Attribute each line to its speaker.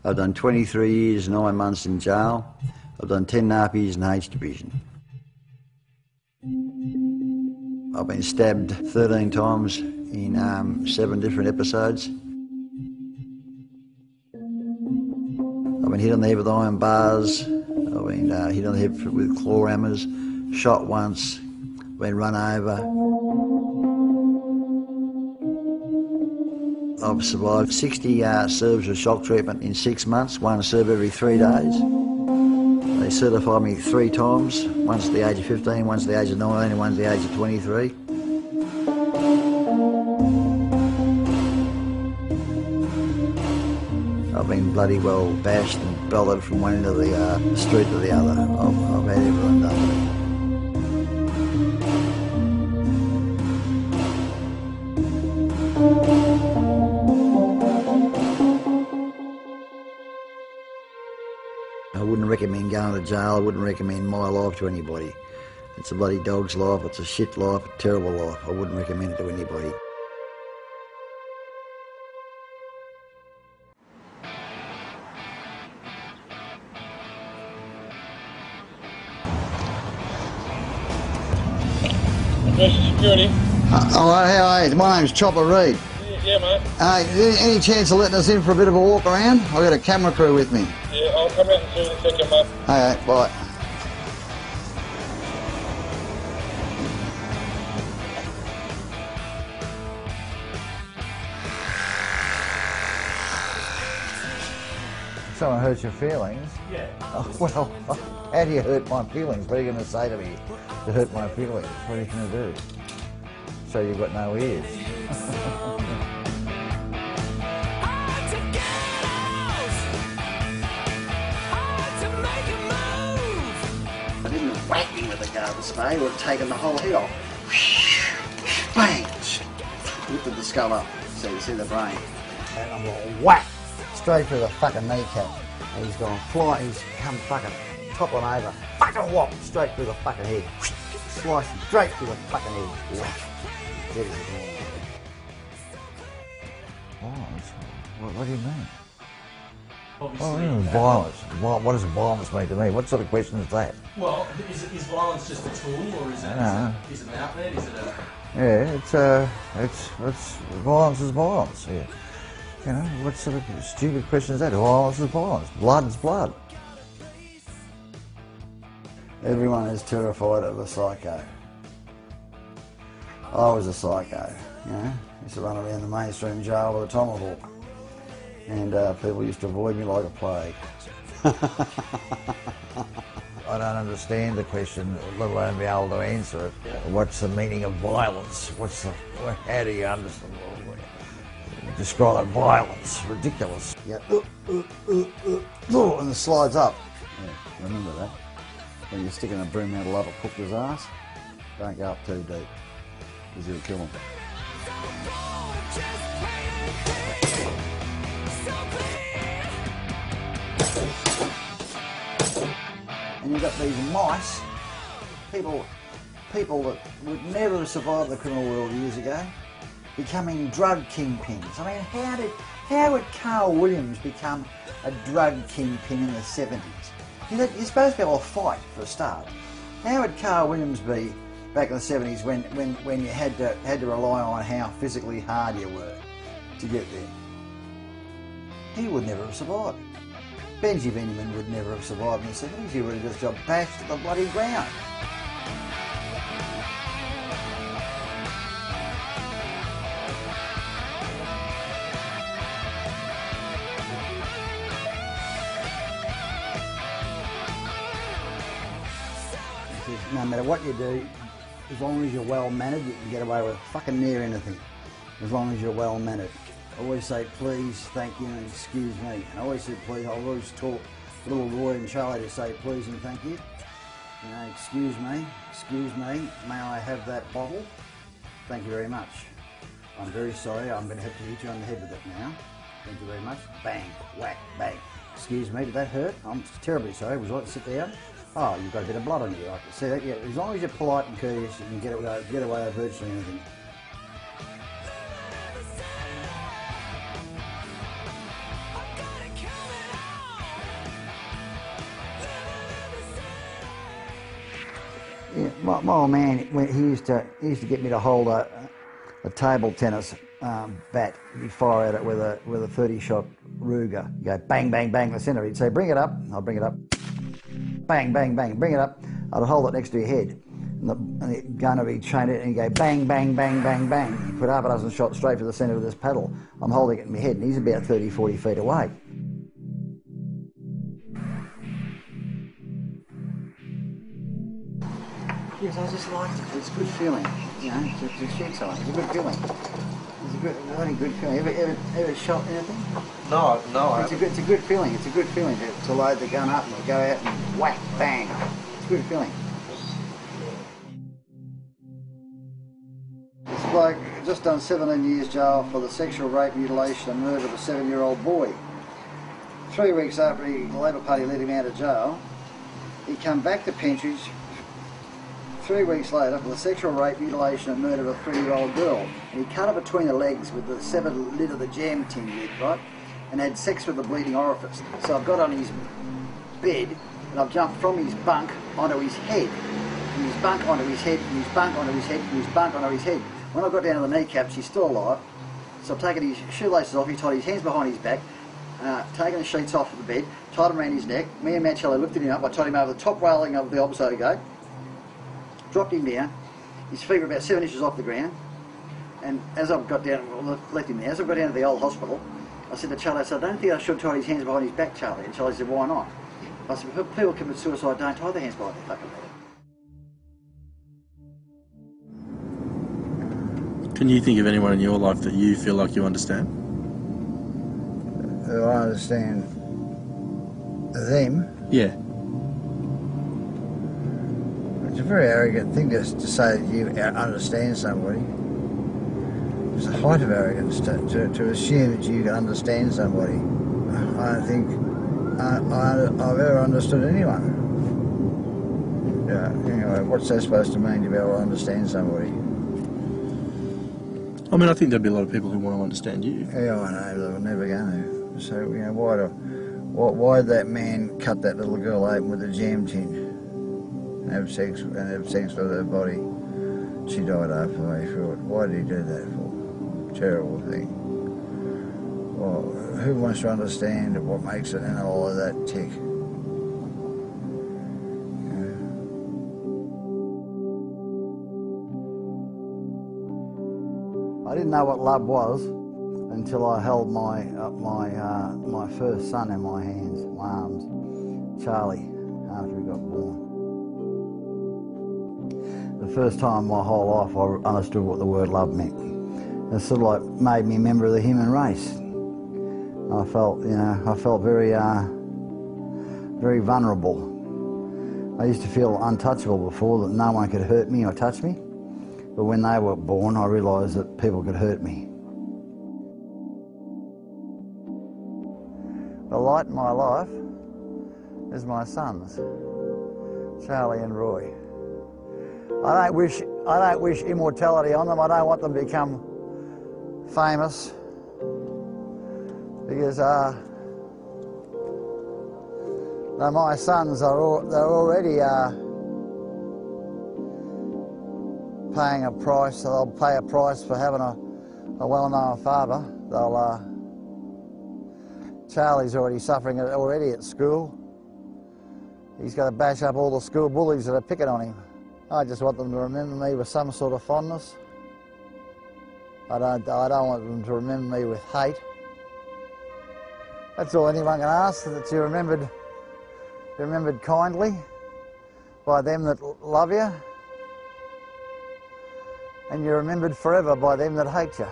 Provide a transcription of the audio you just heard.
Speaker 1: I've done 23 years, 9 months in jail. I've done 10.5 years in H Division. I've been stabbed 13 times in 7 different episodes. I've been hit on the head with iron bars. I've been hit on the head with claw hammers, shot once, been run over. I've survived 60 serves of shock treatment in 6 months, one serve every 3 days. They certified me 3 times, once at the age of 15, once at the age of 19 and once at the age of 23. I've been bloody well bashed and belted from one end of the street to the other. I've had everyone done to me. I wouldn't recommend going to jail. I wouldn't recommend my life to anybody. It's a bloody dog's life. It's a shit life, a terrible life. I wouldn't recommend it to anybody.
Speaker 2: Security.
Speaker 1: Alright, how are you? My name's Chopper Reed.
Speaker 2: Yeah, mate.
Speaker 1: Any chance of letting us in for a bit of a walk around? I've got a camera crew with me.
Speaker 2: Yeah, I'll come out and see you in a second, mate.
Speaker 1: Okay, bye. Someone hurts your feelings?
Speaker 2: Yeah.
Speaker 1: Oh, well, how do you hurt my feelings? What are you going to say to me to hurt my feelings? What are you going to do? So you've got no ears. I didn't whack me with a garden spade, would have taken the whole head off. Bang! Lifted the skull up so you see the brain. And I'm like, whack! Straight through the fucking kneecap. And he's gone fly, he's come fucking toppling over. Fucking whop! Straight through the fucking head. Slicing straight through the fucking head. Whack! Dead as a door. Violence? What do you mean?
Speaker 2: Obviously,
Speaker 1: violence. What does violence mean to me? What sort of question is that?
Speaker 2: well, is violence just a tool, or is it,
Speaker 1: No.
Speaker 2: is it an outlet? Is it a...
Speaker 1: Yeah, it's violence is violence. Yeah. You know, what sort of stupid question is that? Violence is violence. Blood is blood. Everyone is terrified of a psycho. I was a psycho, you know. Used to run around the mainstream jail with a tomahawk. And people used to avoid me like a plague. I don't understand the question, let alone be able to answer it. What's the meaning of violence? How do you understand? Describe violence? Ridiculous. Yeah, and it slides up. Yeah, remember that. When you're sticking a broom handle up a cooker's ass, don't go up too deep, because you'll kill them. And you've got these mice, people that would never have survived the criminal world years ago, becoming drug kingpins. I mean, how would Carl Williams become a drug kingpin in the 70s? You're supposed to be able to fight for a start. How would Carl Williams be back in the 70s when you had to rely on how physically hard you were to get there? He would never have survived. Benji Benjamin would never have survived in the 70s. He would have just got bashed to the bloody ground. No matter what you do, as long as you're well mannered, you can get away with fucking near anything. As long as you're well mannered. I always say please, thank you, and excuse me. And I always say please. I always taught little Roy and Charlie to say please and thank you. You know, excuse me, may I have that bottle? Thank you very much. I'm very sorry, I'm going to have to hit you on the head with it now. Thank you very much. Bang, whack, bang. Excuse me, did that hurt? I'm terribly sorry. Would you like to sit down? Oh, you've got a bit of blood on you. I can see that. Yeah, as long as you're polite and courteous, you can get away with virtually anything. My old man, he used to get me to hold a table tennis bat. He'd fire at it with a 30-shot Ruger. You go bang, bang, bang in the centre. He'd say, bring it up. I'll bring it up. Bang, bang, bang. Bring it up. I'd hold it next to your head. And the gun would be trained it, and he'd go bang, bang, bang, bang, bang. He'd put half a dozen shots straight to the centre with this paddle. I'm holding it in my head, and he's about 30, 40 feet away. Yes, I just liked it. It's a good feeling, you know, to shoot someone. It's a good feeling. It's a really good feeling. Ever shot anything?
Speaker 2: No,
Speaker 1: It's a good feeling. It's a good feeling to load the gun up and to go out and whack, bang. It's a good feeling. This bloke just done 17 years jail for the sexual rape, mutilation and murder of a 7-year-old boy. 3 weeks after the Labor Party let him out of jail, he come back to Pentridge 3 weeks later for the sexual rape, mutilation and murder of a 3-year-old girl. And he cut her between the legs with the severed lid of the jam tin lid, right? And had sex with the bleeding orifice. So I've got on his bed and I've jumped from his bunk onto his head. From his bunk onto his head, from his bunk onto his head, from his bunk onto his head. When I got down to the kneecaps, he's still alive. So I've taken his shoelaces off, he tied his hands behind his back, taken the sheets off of the bed, tied them around his neck. Me and Mancello lifted him up. I tied him over the top railing of the Observatory gate. Dropped him down, his feet were about 7 inches off the ground, and as I've got down, left him there, as I've got down to the old hospital, I said to Charlie, I don't think I should tie his hands behind his back, Charlie. And Charlie said, why not? I said, if people commit suicide, don't tie their hands behind their fucking back.
Speaker 3: Can you think of anyone in your life that you feel like you understand?
Speaker 1: Do I understand them?
Speaker 3: Yeah.
Speaker 1: It's a very arrogant thing to say that you understand somebody. It's a height of arrogance to assume that you can understand somebody. I don't think I've ever understood anyone. Yeah, anyway, what's that supposed to mean to be able to understand somebody?
Speaker 3: I mean, I think there'd be a lot of people who want to understand you.
Speaker 1: Yeah, I know, but I'm never going to. So, you know, why did that man cut that little girl open with a jam tin? Have sex with her body. She died halfway through it. Why did he do that for? Terrible thing. Well, who wants to understand what makes an animal of that tick? I didn't know what love was until I held my first son in my hands, my arms, Charlie, after he got born. The first time in my whole life I understood what the word love meant. It sort of like made me a member of the human race. I felt, you know, very, very vulnerable. I used to feel untouchable before, that no one could hurt me or touch me. But when they were born, I realised that people could hurt me. The light in my life is my sons, Charlie and Roy. I don't wish immortality on them. I don't want them to become famous, because my sons they're already paying a price. So they'll pay a price for having a well-known father. Charlie's already suffering already at school. He's got to bash up all the school bullies that are picking on him. I just want them to remember me with some sort of fondness. I don't want them to remember me with hate. That's all anyone can ask, that you're remembered kindly by them that love you, and you're remembered forever by them that hate you.